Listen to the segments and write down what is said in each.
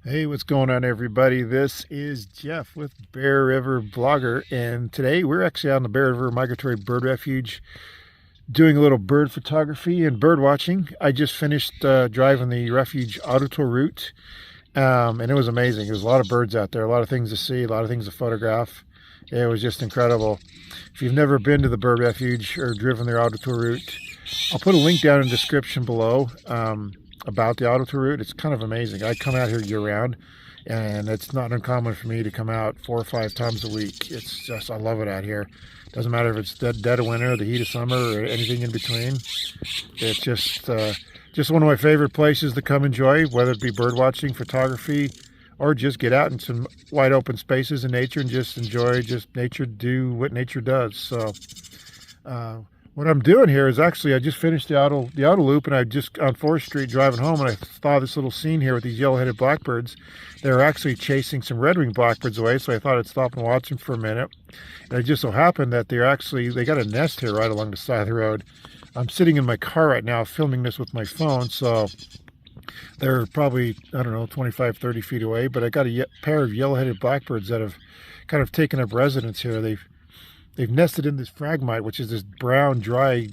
Hey, what's going on, everybody? This is Jeff with Bear River Blogger, and today we're actually out in the Bear River Migratory Bird Refuge doing a little bird photography and bird watching. I just finished driving the Refuge auto tour route, and it was amazing. There's a lot of birds out there, a lot of things to see, a lot of things to photograph. It was just incredible. If you've never been to the Bird Refuge or driven their auto tour route, I'll put a link down in the description below. About the auto tour route. It's kind of amazing. I come out here year round, and it's not uncommon for me to come out 4 or 5 times a week. It's just, I love it out here. Doesn't matter if it's dead of winter, the heat of summer, or anything in between. It's just one of my favorite places to come enjoy, whether it be bird watching, photography, or just get out in some wide open spaces in nature and just enjoy nature, do what nature does. So what I'm doing here is actually, I just finished the auto loop, and I just on 4th Street driving home, and I saw this little scene here with these yellow-headed blackbirds. They were actually chasing some red-winged blackbirds away, so I thought I'd stop and watch them for a minute. And it just so happened that they got a nest here right along the side of the road. I'm sitting in my car right now filming this with my phone, so they're probably, I don't know, 25, 30 feet away, but I got a pair of yellow-headed blackbirds that have kind of taken up residence here. They've nested in this phragmite, which is this brown, dry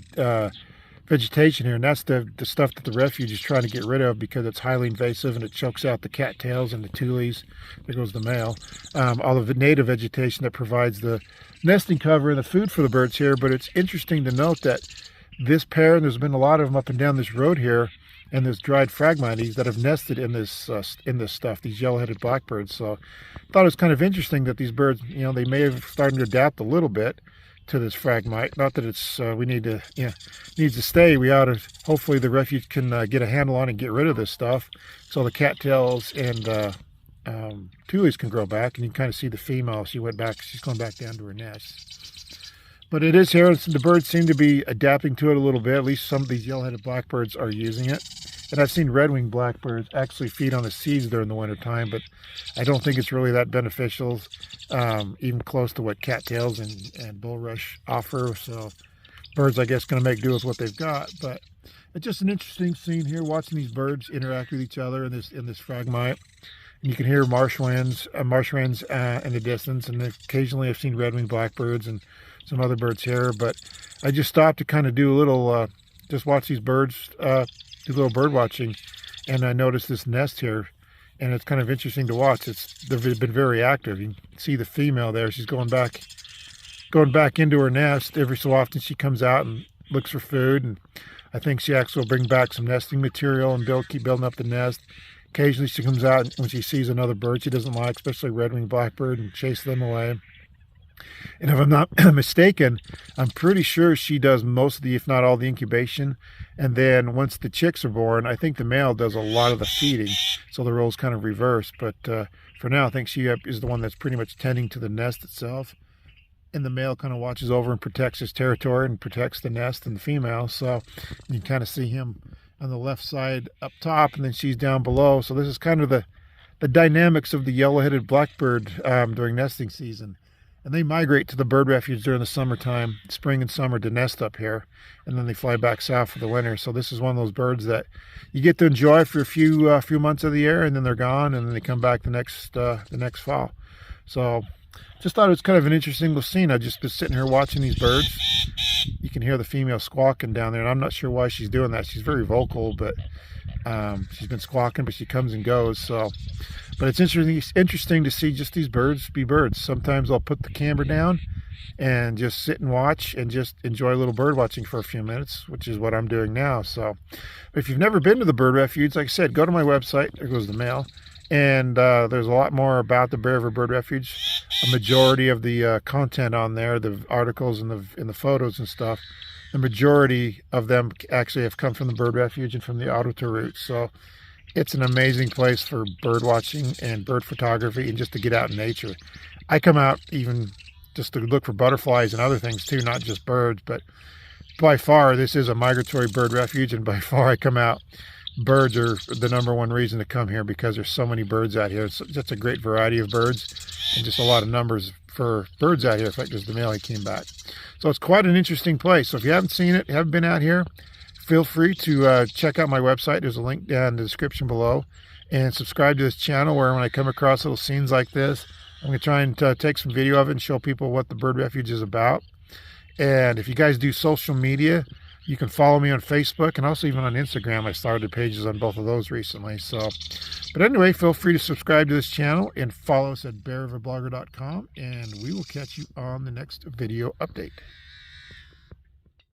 vegetation here, and that's the stuff that the refuge is trying to get rid of because it's highly invasive and it chokes out the cattails and the tules. There goes the male. All of the native vegetation that provides the nesting cover and the food for the birds here. But it's interesting to note that this pair, and there's been a lot of them up and down this road here, and there's dried phragmites that have nested in this stuff, these yellow-headed blackbirds. So I thought it was kind of interesting that these birds, they may have started to adapt a little bit to this phragmite. Not that it's needs to stay. We ought to, hopefully the refuge can get a handle on it and get rid of this stuff, so the cattails and tules can grow back. And you can kind of see the female. She's going back down to her nest. But it is here. The birds seem to be adapting to it a little bit. At least some of these yellow-headed blackbirds are using it. And I've seen red-winged blackbirds actually feed on the seeds during the wintertime, but I don't think it's really that beneficial, even close to what cattails and bulrush offer. So birds, I guess, going to make do with what they've got. But it's just an interesting scene here, watching these birds interact with each other in this phragmite. And you can hear marsh wrens in the distance, and occasionally I've seen red-winged blackbirds and some other birds here. But I just stopped to kind of do a little, just watch these birds, do a little bird watching, and I noticed this nest here, and it's kind of interesting to watch. They've been very active. You can see the female there. She's going back into her nest. Every so often she comes out and looks for food, and I think she actually will bring back some nesting material and keep building up the nest. Occasionally she comes out when she sees another bird she doesn't like, especially red-winged blackbird, and chase them away. And if I'm not mistaken, I'm pretty sure she does most of the, if not all, the incubation. And then once the chicks are born, I think the male does a lot of the feeding. So the role's kind of reversed. But for now, I think she is the one that's pretty much tending to the nest itself. And the male kind of watches over and protects his territory and protects the nest and the female. So you can kind of see him on the left side up top, and then she's down below. So this is kind of the dynamics of the yellow-headed blackbird during nesting season. And they migrate to the bird refuge during the summertime, spring and summer, to nest up here, and then they fly back south for the winter. So this is one of those birds that you get to enjoy for a few months of the year, and then they're gone, and then they come back the next fall. So just thought it was kind of an interesting little scene. I just been sitting here watching these birds. You can hear the female squawking down there, and I'm not sure why she's doing that. She's very vocal, but she's been squawking, but she comes and goes. So, but it's interesting to see just these birds be birds. Sometimes I'll put the camera down and just sit and watch and just enjoy a little bird watching for a few minutes, which is what I'm doing now. So if you've never been to the bird refuge, like I said, go to my website. There goes the mail. And there's a lot more about the Bear River Bird Refuge. A majority of the content on there, the articles and the photos and stuff, the majority of them actually have come from the Bird Refuge and from the auto tour route. So it's an amazing place for bird watching and bird photography and just to get out in nature. I come out even just to look for butterflies and other things too, not just birds. But by far, this is a migratory bird refuge, and by far I come out. Birds are the #1 reason to come here because there's so many birds out here. It's just a great variety of birds and just a lot of numbers for birds out here. In fact, there's the male, he came back. So it's quite an interesting place. So if you haven't seen it, haven't been out here, feel free to check out my website. There's a link down in the description below. And subscribe to this channel where when I come across little scenes like this, I'm going to try and take some video of it and show people what the Bird Refuge is about. And if you guys do social media, you can follow me on Facebook and also even on Instagram. I started pages on both of those recently. But anyway, feel free to subscribe to this channel and follow us at bearriverblogger.com. And we will catch you on the next video update.